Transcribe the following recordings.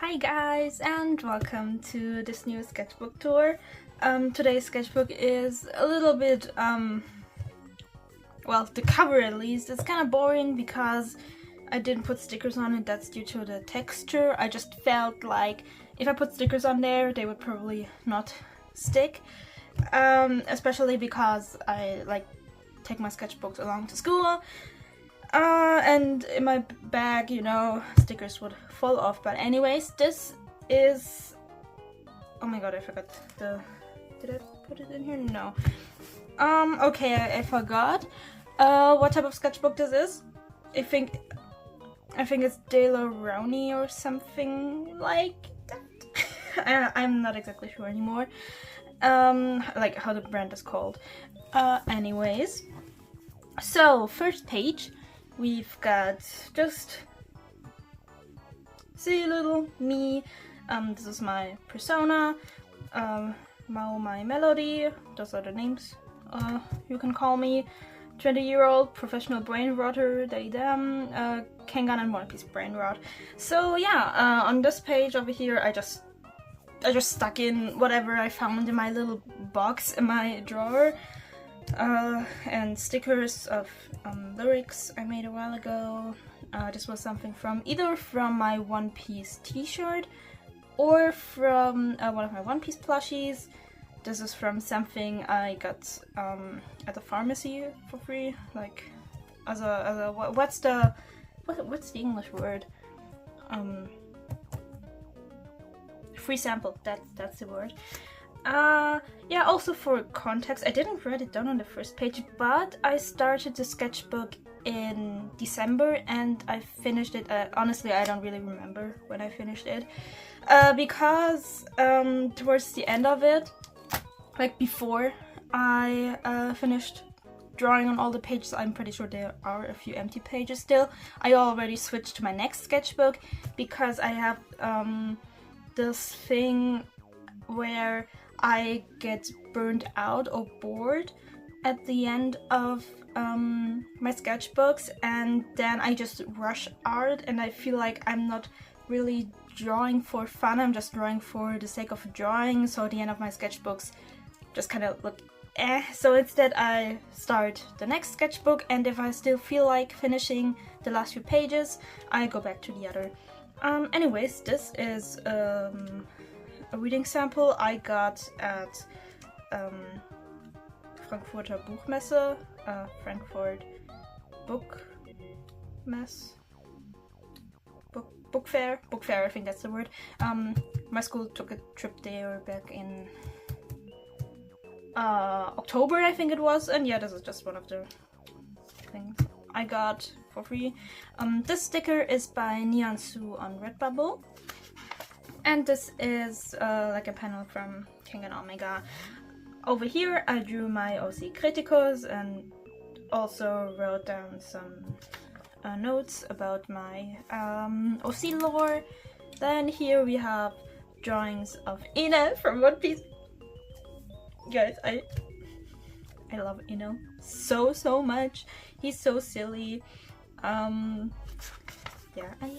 Hi guys, and welcome to this new sketchbook tour. Today's sketchbook is a little bit, well, the cover at least, it's kind of boring because I didn't put stickers on it. That's due to the texture. I just felt like if I put stickers on there, they would probably not stick. Especially because I take my sketchbooks along to school. And in my bag, you know, stickers would fall off. But anyways, this is... Oh my god, I forgot the... Did I put it in here? No. Okay, I forgot what type of sketchbook this is. I think it's De La Rowney or something like that. I'm not exactly sure anymore. Like how the brand is called. Anyways. So, first page. We've got just see little me. This is my persona. Mao my melody. Those are the names you can call me. 20-year-old professional brain rotter. They them. Kangan and One Piece brain rot. So yeah, on this page over here, I just stuck in whatever I found in my little box in my drawer. And stickers of lyrics I made a while ago. This was something from either from my One Piece t-shirt or from one of my One Piece plushies. This is from something I got at the pharmacy for free, like as a what's the English word? Free sample. That's the word. Yeah, also for context, I didn't write it down on the first page, but I started the sketchbook in December and I finished it, honestly I don't really remember when I finished it, because towards the end of it, like before I finished drawing on all the pages, I'm pretty sure there are a few empty pages still, I already switched to my next sketchbook because I have this thing where I get burned out or bored at the end of my sketchbooks, and then I just rush art and I feel like I'm not really drawing for fun, I'm just drawing for the sake of drawing, so at the end of my sketchbooks just kind of look eh. So instead I start the next sketchbook, and if I still feel like finishing the last few pages, I go back to the other. Anyways, this is a reading sample I got at Frankfurter Buchmesse, Frankfurt Book Fair, I think that's the word. My school took a trip there back in October, I think it was, and yeah, this is just one of the things I got for free. This sticker is by Neon Sue on Redbubble. And this is like a panel from King and Omega. Over here I drew my OC Criticus and also wrote down some notes about my OC lore. Then here we have drawings of Ine from One Piece. Guys, I love Ine so much. He's so silly. Yeah, I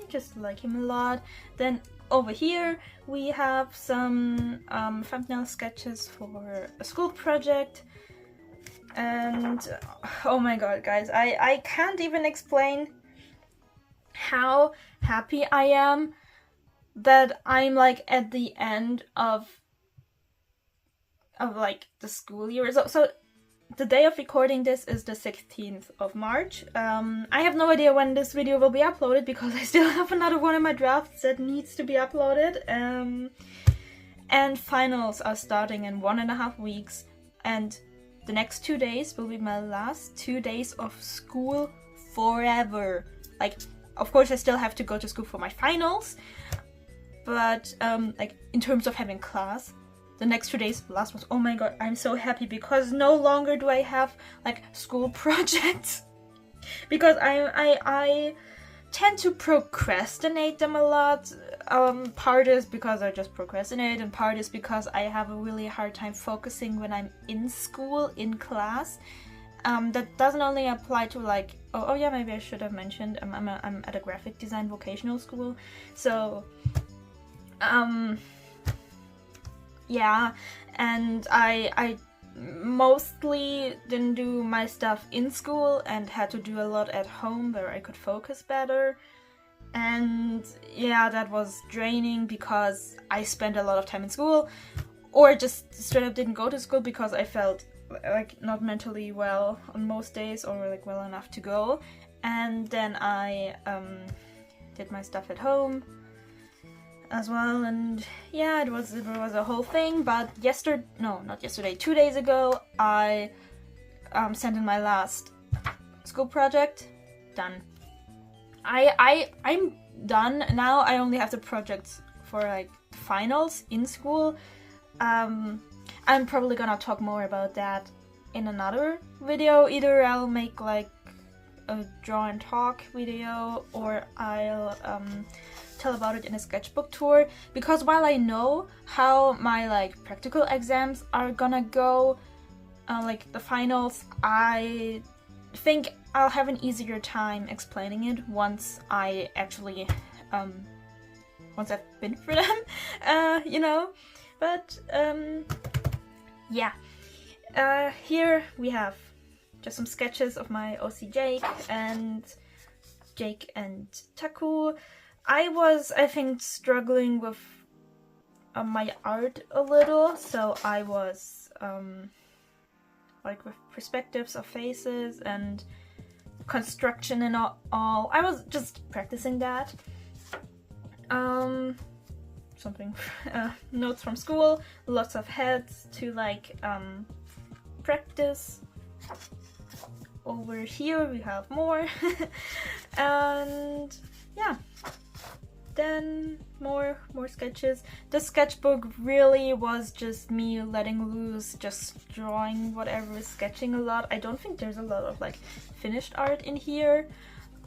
just like him a lot. Then over here we have some thumbnail sketches for a school project, and oh my god guys, I can't even explain how happy I am that I'm like at the end of like the school year. So the day of recording this is the 16th of March. I have no idea when this video will be uploaded because I still have another one in my drafts that needs to be uploaded. And finals are starting in 1.5 weeks, and the next 2 days will be my last 2 days of school forever. Like, of course I still have to go to school for my finals, but like in terms of having class, the next 2 days, last was, oh my god, I'm so happy because no longer do I have like school projects. Because I tend to procrastinate them a lot. Part is because I just procrastinate, and part is because I have a really hard time focusing when I'm in school, in class. That doesn't only apply to like, oh yeah, maybe I should have mentioned, I'm at a graphic design vocational school. So Yeah, and I mostly didn't do my stuff in school and had to do a lot at home where I could focus better. And yeah, that was draining because I spent a lot of time in school, or just straight up didn't go to school because I felt like not mentally well on most days, or like well enough to go. And then I did my stuff at home as well, and yeah, it was a whole thing. But not yesterday, 2 days ago, I sent in my last school project. Done. I'm done now. I only have the projects for like finals in school. I'm probably gonna talk more about that in another video. Either I'll make like a draw and talk video, or I'll tell about it in a sketchbook tour, because while I know how my like practical exams are gonna go, like the finals, I think I'll have an easier time explaining it once I actually once I've been through them, you know. But yeah, here we have just some sketches of my OC Jake and Taku. I was, I think, struggling with my art a little, so I was like with perspectives of faces and construction and all. I was just practicing that. Something notes from school, lots of heads to like practice. Over here we have more and yeah, then more sketches. The sketchbook really was just me letting loose, just drawing whatever, sketching a lot. I don't think there's a lot of like finished art in here.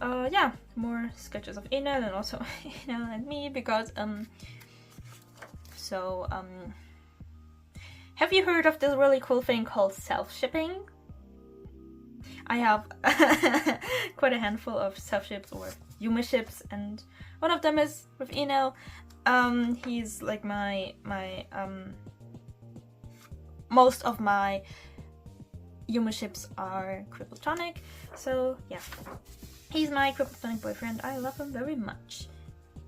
Yeah, more sketches of Enel and also Enel and me, because have you heard of this really cool thing called self-shipping? I have quite a handful of self-ships or Yuma ships, and one of them is with Enel. He's like my most of my Yuma ships are Crippletonik, so yeah, he's my Crippletonik boyfriend. I love him very much.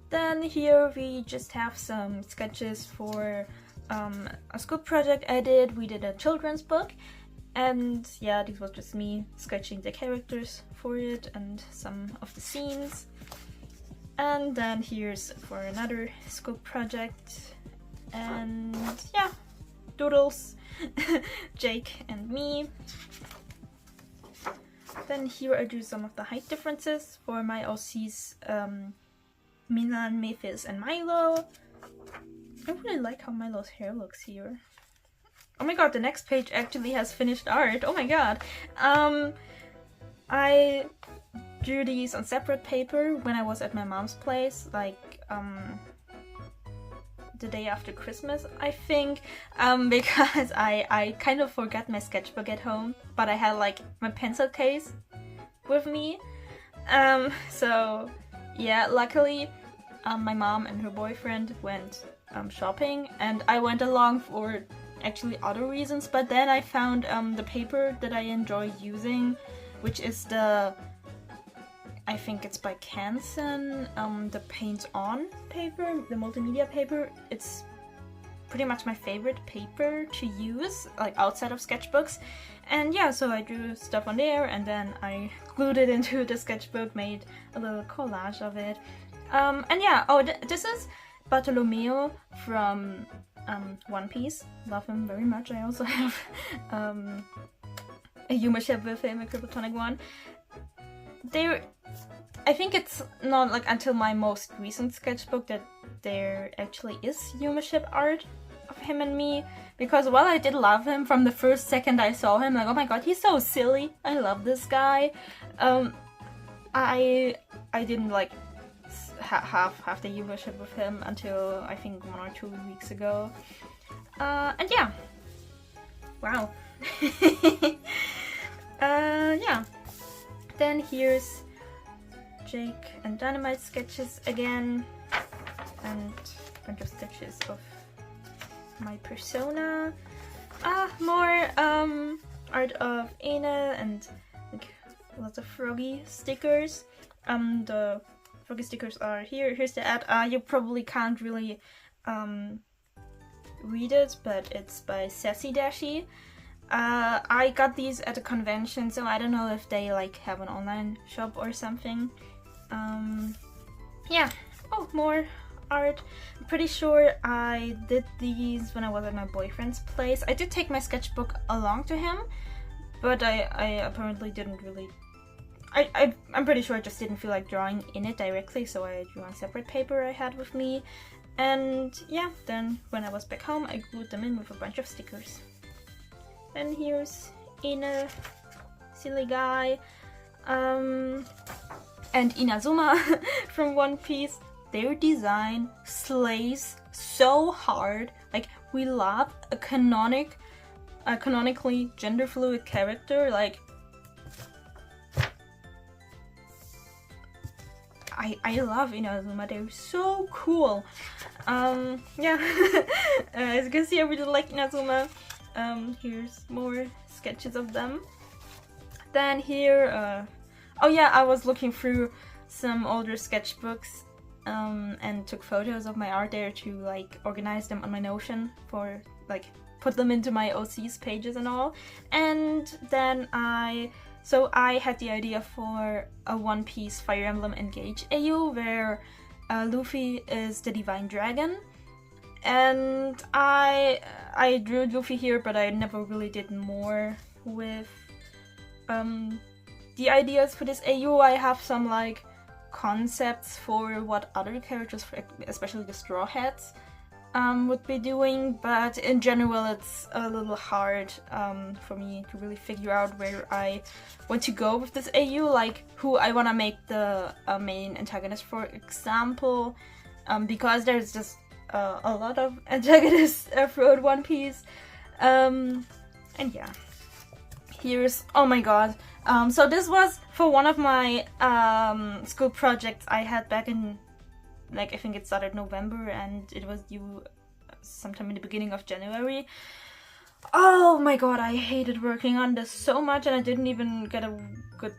Then here we just have some sketches for a school project I did. We did a children's book, and yeah, this was just me sketching the characters for it and some of the scenes. And then here's for another school project, and yeah, doodles, Jake and me. Then here I do some of the height differences for my OCs, Milan, Mathis, and Milo. I really like how Milo's hair looks here. Oh my god, the next page actually has finished art. Oh my god. I drew these on separate paper when I was at my mom's place, like the day after Christmas, I think, because I kind of forgot my sketchbook at home, but I had like my pencil case with me. So yeah, luckily my mom and her boyfriend went shopping, and I went along for actually other reasons, but then I found the paper that I enjoy using, which is I think it's by Canson, the Paint On paper, the multimedia paper. It's pretty much my favorite paper to use, like outside of sketchbooks. And yeah, so I drew stuff on there, and then I glued it into the sketchbook, made a little collage of it. And yeah, this is Bartolomeo from One Piece. Love him very much. I also have a Yuma ship with him, a Crippletonik one. I think it's not like until my most recent sketchbook that there actually is Yuma ship art of him and me, because while I did love him from the first second I saw him, like, oh my god, he's so silly, I love this guy, I didn't like have the Yuma ship with him until I think 1 or 2 weeks ago. And yeah, wow. Yeah, then here's Jake and Dynamite sketches again, and bunch of sketches of my persona. More art of Anna and like lots of froggy stickers. The froggy stickers are here. Here's the ad. You probably can't really read it, but it's by Sassy Dashi. I got these at a convention, so I don't know if they like have an online shop or something. Yeah. Oh, more art. I'm pretty sure I did these when I was at my boyfriend's place. I did take my sketchbook along to him, but I apparently didn't really... I'm pretty sure I just didn't feel like drawing in it directly, so I drew on separate paper I had with me. And yeah, then when I was back home, I glued them in with a bunch of stickers. And here's Ina, silly guy, and Inazuma from One Piece. Their design slays so hard. Like, we love a canonically gender fluid character. Like, I love Inazuma. They're so cool. Yeah. As you can see, I really like Inazuma. Here's more sketches of them. Then here, oh yeah, I was looking through some older sketchbooks and took photos of my art there to like organize them on my Notion for like put them into my OC's pages and all. And then I had the idea for a One Piece Fire Emblem Engage AU where Luffy is the Divine Dragon. And I drew Luffy here, but I never really did more with the ideas for this AU. I have some like concepts for what other characters, especially the Straw Hats, would be doing, but in general it's a little hard for me to really figure out where I want to go with this AU, like who I want to make the main antagonist, for example, because there's just a lot of antagonists throughout One Piece. And yeah, here's, oh my god, so this was for one of my school projects I had back in, like, I think it started November and it was due sometime in the beginning of January. Oh my god, I hated working on this so much and I didn't even get a good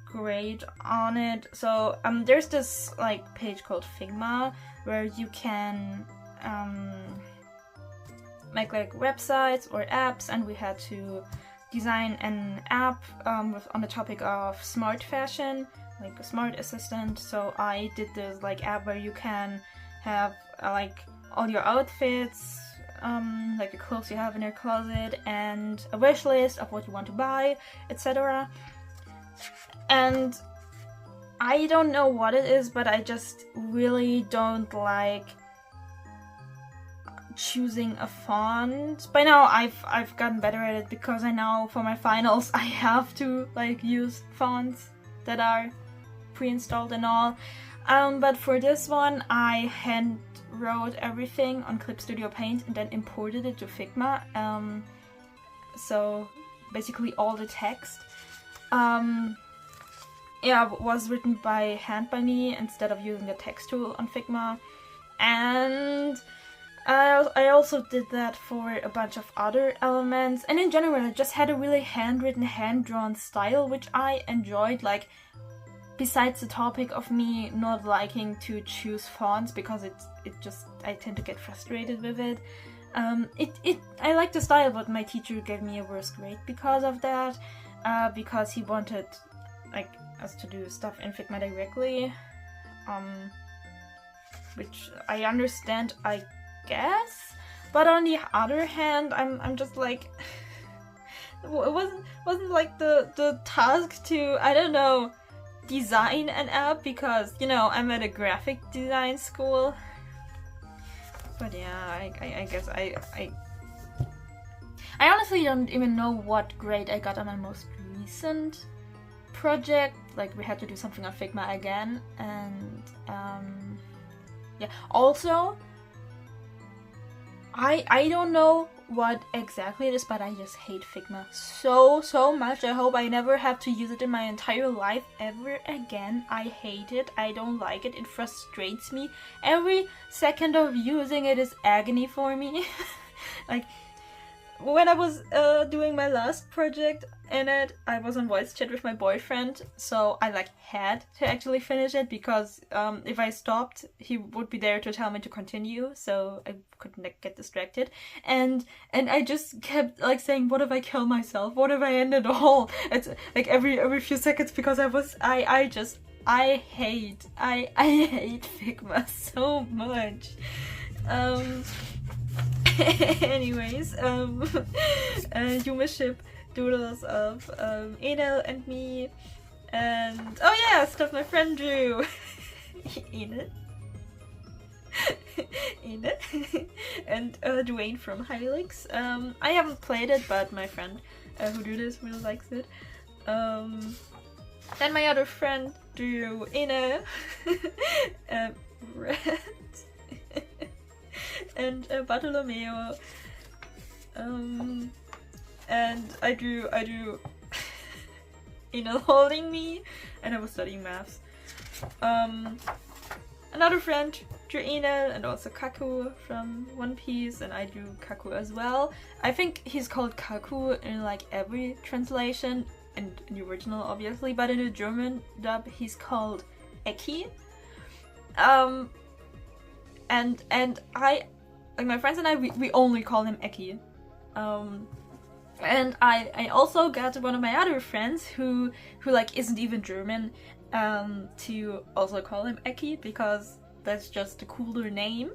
grade on it. So there's this like page called Figma where you can make like websites or apps, and we had to design an app on the topic of smart fashion, like a smart assistant. So I did this like app where you can have like all your outfits, like the clothes you have in your closet, and a wish list of what you want to buy, etc. And I don't know what it is, but I just really don't like choosing a font. By now I've gotten better at it because I know for my finals I have to like use fonts that are pre-installed and all. But for this one I hand wrote everything on Clip Studio Paint and then imported it to Figma. So basically all the text was written by hand by me instead of using the text tool on Figma. And I also did that for a bunch of other elements, and in general I just had a really handwritten, hand-drawn style which I enjoyed, like besides the topic of me not liking to choose fonts because I tend to get frustrated with it. I like the style, but my teacher gave me a worse grade because of that, because he wanted like us to do stuff in Figma directly, which I understand, I guess, but on the other hand, I'm just like, it wasn't like the task to, I don't know, design an app, because you know I'm at a graphic design school. But yeah, I guess I honestly don't even know what grade I got on my most recent project. Like, we had to do something on Figma again, and yeah. Also, I don't know what exactly it is, but I just hate Figma so much. I hope I never have to use it in my entire life ever again. I hate it. I don't like it. It frustrates me. Every second of using it is agony for me. Like, when I was doing my last project in it, I was on voice chat with my boyfriend, so I like had to actually finish it because if I stopped, he would be there to tell me to continue, so I couldn't like, get distracted. And I just kept like saying, "What if I kill myself? What if I end it all?" It's like every few seconds because I hate Figma so much. Anyways, you may ship doodles of Enel and me, and oh yeah, stuff my friend drew. Enel. Enel. And Dwayne from Hilux. I haven't played it, but my friend who drew this really likes it. Then my other friend drew Enel. Red. And Bartolomeo, and I drew Enel holding me, and I was studying maths. Another friend drew Enel and also Kaku from One Piece, and I drew Kaku as well. I think he's called Kaku in like every translation, and in the original obviously, but in the German dub he's called Eki. And I, like my friends and I, we only call him Eki. And I also got one of my other friends who like isn't even German to also call him Eki because that's just a cooler name.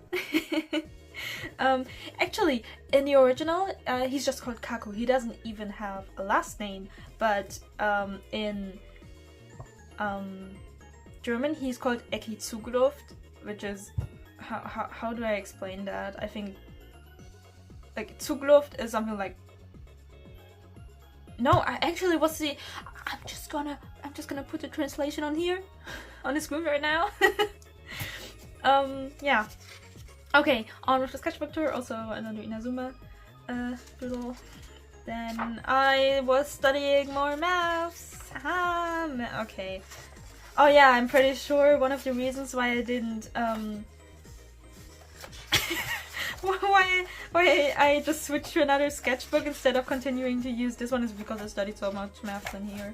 Actually, in the original, he's just called Kaku. He doesn't even have a last name, but in German he's called Eki Zugluft, which is how do I explain that? I think like Zugluft is something like what's the I'm just gonna put the translation on here on the screen right now. Yeah. Okay, on with the sketchbook tour, also another Inazuma doodle. Then I was studying more maths. Okay. Oh yeah, I'm pretty sure one of the reasons why I didn't why I just switched to another sketchbook instead of continuing to use this one is because I studied so much math in here.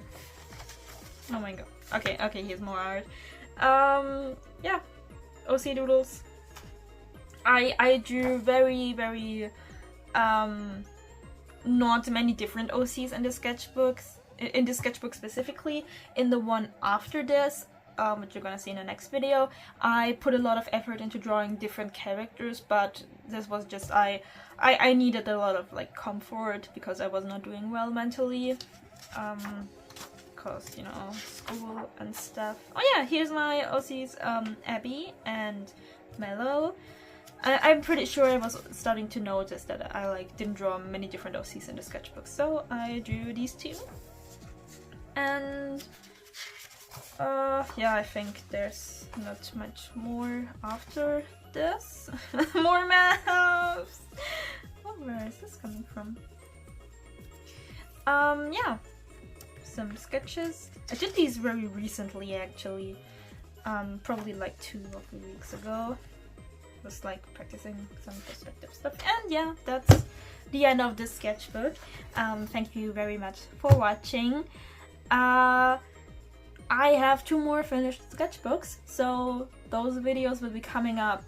Oh my god. Okay, here's more art. Yeah. OC doodles. I drew very not many different OCs in the sketchbook specifically. In the one after this, which you're gonna see in the next video, I put a lot of effort into drawing different characters, but this was just I needed a lot of like comfort because I was not doing well mentally, cause you know, school and stuff. Oh yeah, here's my OCs, Abby and Mello. I'm pretty sure I was starting to notice that I like didn't draw many different OCs in the sketchbook, so I drew these two. And yeah, I think there's not much more after this. More maps! Oh, where is this coming from? Yeah, some sketches. I did these very recently actually, probably like 2 or 3 weeks ago. Was like practicing some perspective stuff, and yeah, that's the end of this sketchbook. Thank you very much for watching. I have 2 more finished sketchbooks, so those videos will be coming up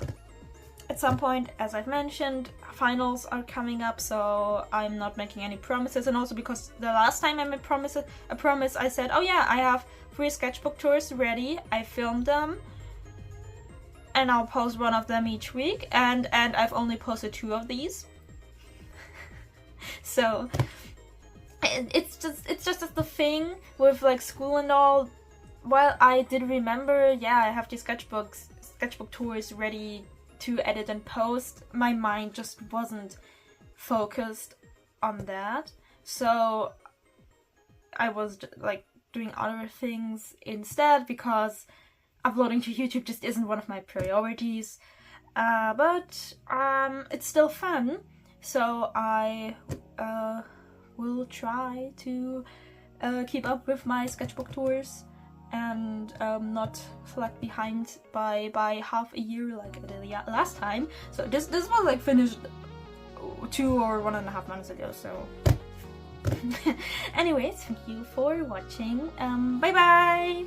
at some point. As I've mentioned, finals are coming up, so I'm not making any promises, and also because the last time I made a promise I said, oh yeah, I have 3 sketchbook tours ready, I filmed them, and I'll post one of them each week, and I've only posted 2 of these. So it's just the thing with like school and all. Well, I did remember, yeah, I have these sketchbook tours ready to edit and post. My mind just wasn't focused on that, so I was like doing other things instead because uploading to YouTube just isn't one of my priorities, but it's still fun, So I will try to keep up with my sketchbook tours and not lag behind by half a year like I did last time. So this was like finished 2 or 1.5 months ago, so anyways, thank you for watching. Bye bye!